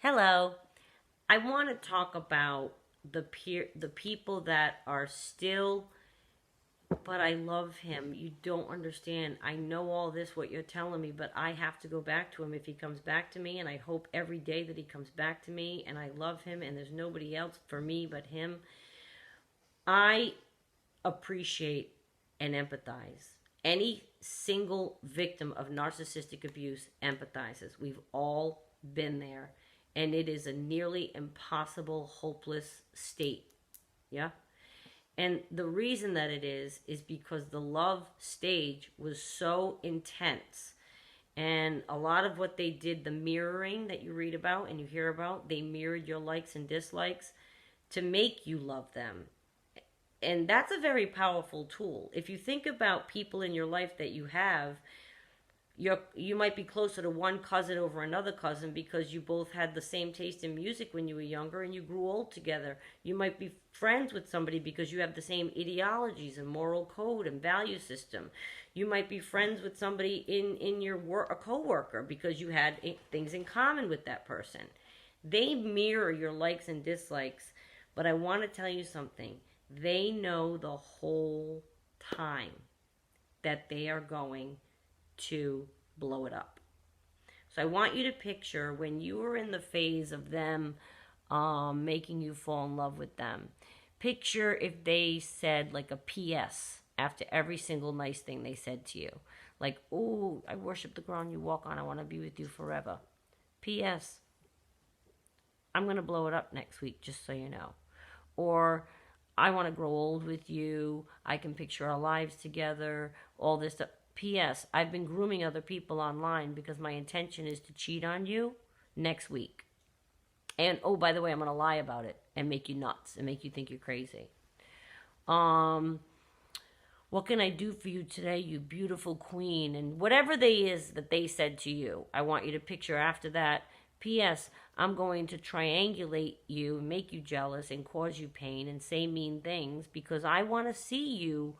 Hello. I want to talk about the people that are still, but I love him. You don't understand. I know all this what you're telling me, but I have to go back to him if he comes back to me, and I hope every day that he comes back to me, and I love him, and there's nobody else for me but him. I appreciate and empathize. Any single victim of narcissistic abuse empathizes. We've all been there, and it is a nearly impossible, hopeless state. Yeah? And the reason that it is because the love stage was so intense. And a lot of what they did, the mirroring that you read about and you hear about, they mirrored your likes and dislikes to make you love them. And that's a very powerful tool. If you think about people in your life that you have, you might be closer to one cousin over another cousin because you both had the same taste in music when you were younger and you grew old together. You might be friends with somebody because you have the same ideologies and moral code and value system. You might be friends with somebody in your work, a coworker, because you had things in common with that person. They mirror your likes and dislikes, but I want to tell you something. They know the whole time that they are going to blow it up. So I want you to picture when you were in the phase of them making you fall in love with them. Picture if they said like a PS after every single nice thing they said to you. Like, "Ooh, I worship the ground you walk on. I want to be with you forever. PS, I'm going to blow it up next week, just so you know." Or, "I want to grow old with you. I can picture our lives together." All this stuff. P.S. I've been grooming other people online because my intention is to cheat on you next week. And, oh, by the way, I'm going to lie about it and make you nuts and make you think you're crazy. What can I do for you today, you beautiful queen? And whatever they is that they said to you, I want you to picture after that. P.S. I'm going to triangulate you, make you jealous, and cause you pain and say mean things because I want to see you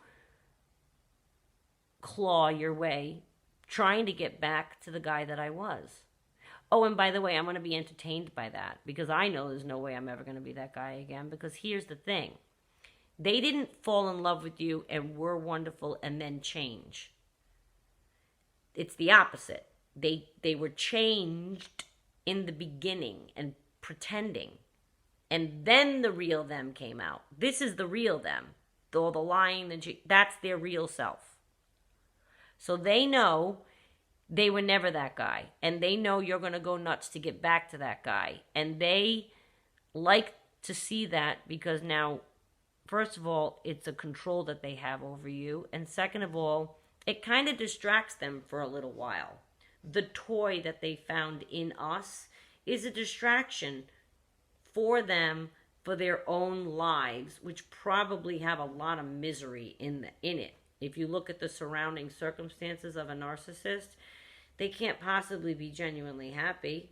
claw your way, trying to get back to the guy that I was. Oh, and by the way, I'm going to be entertained by that because I know there's no way I'm ever going to be that guy again because here's the thing. They didn't fall in love with you and were wonderful and then change. It's the opposite. They were changed in the beginning and pretending. And then the real them came out. This is the real them. All the lying, that's their real self. So they know they were never that guy. And they know you're going to go nuts to get back to that guy. And they like to see that because now, first of all, it's a control that they have over you. And second of all, it kind of distracts them for a little while. The toy that they found in us is a distraction for them, for their own lives, which probably have a lot of misery in it. If you look at the surrounding circumstances of a narcissist, they can't possibly be genuinely happy.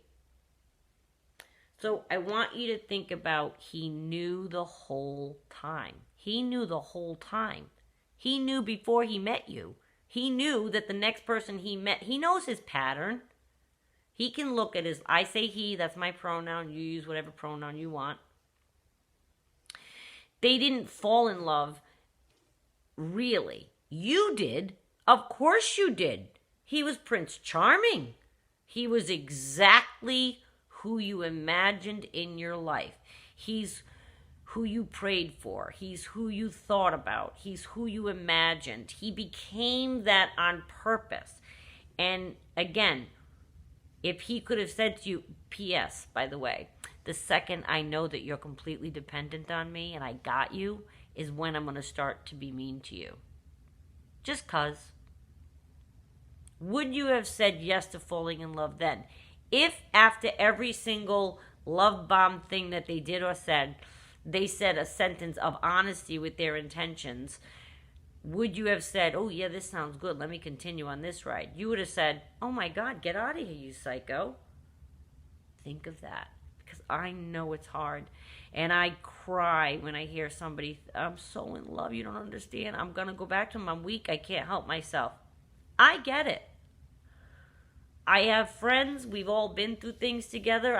So I want you to think about he knew the whole time. He knew the whole time. He knew before he met you. He knew that the next person he met, he knows his pattern. He can look at his, I say he, that's my pronoun. You use whatever pronoun you want. They didn't fall in love, really. You did. Of course you did. He was Prince Charming. He was exactly who you imagined in your life. He's who you prayed for. He's who you thought about. He's who you imagined. He became that on purpose. And again, if he could have said to you, P.S., by the way, the second I know that you're completely dependent on me and I got you is when I'm going to start to be mean to you. Just 'cause. Would you have said yes to falling in love then? If after every single love bomb thing that they did or said, they said a sentence of honesty with their intentions, would you have said, "Oh yeah, this sounds good, let me continue on this ride"? You would have said, "Oh my God, get out of here, you psycho." Think of that. Because I know it's hard. And I cry when I hear somebody, "I'm so in love, you don't understand. I'm going to go back to him. I'm weak. I can't help myself." I get it. I have friends. We've all been through things together.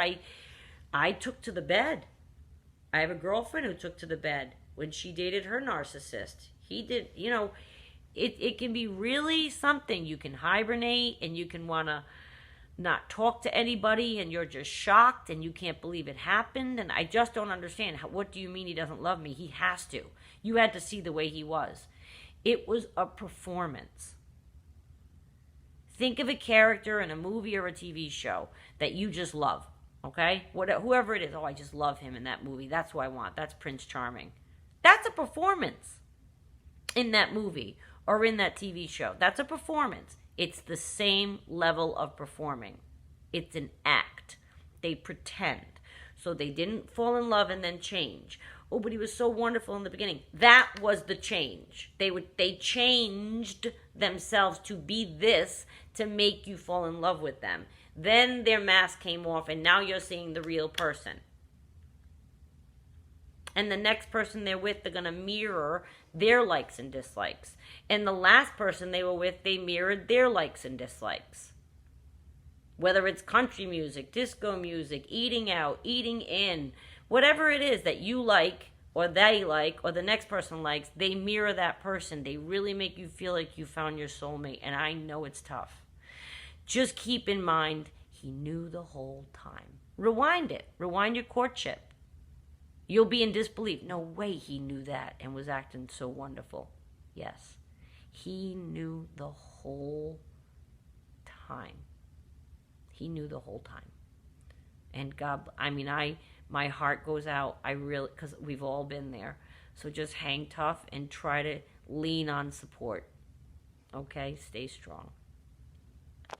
I took to the bed. I have a girlfriend who took to the bed when she dated her narcissist. He did, it can be really something. You can hibernate and you can want to not talk to anybody and you're just shocked and you can't believe it happened. And I just don't understand. What do you mean he doesn't love me? He has to. You had to see the way he was. It was a performance. Think of a character in a movie or a TV show that you just love, okay? Whoever it is, I just love him in that movie. That's who I want. That's Prince Charming. That's a performance in that movie or in that TV show. That's a performance. It's the same level of performing. It's an act. They pretend. So they didn't fall in love and then change. Oh, but he was so wonderful in the beginning. That was the change. They changed themselves to be this to make you fall in love with them. Then their mask came off and now you're seeing the real person. And the next person they're with, they're going to mirror their likes and dislikes. And the last person they were with, they mirrored their likes and dislikes. Whether it's country music, disco music, eating out, eating in, whatever it is that you like or they like or the next person likes, they mirror that person. They really make you feel like you found your soulmate. And I know it's tough. Just keep in mind, he knew the whole time. Rewind it. Rewind your courtship. You'll be in disbelief. No way he knew that and was acting so wonderful. Yes. He knew the whole time. He knew the whole time. And God, my heart goes out. Because we've all been there. So just hang tough and try to lean on support. Okay? Stay strong.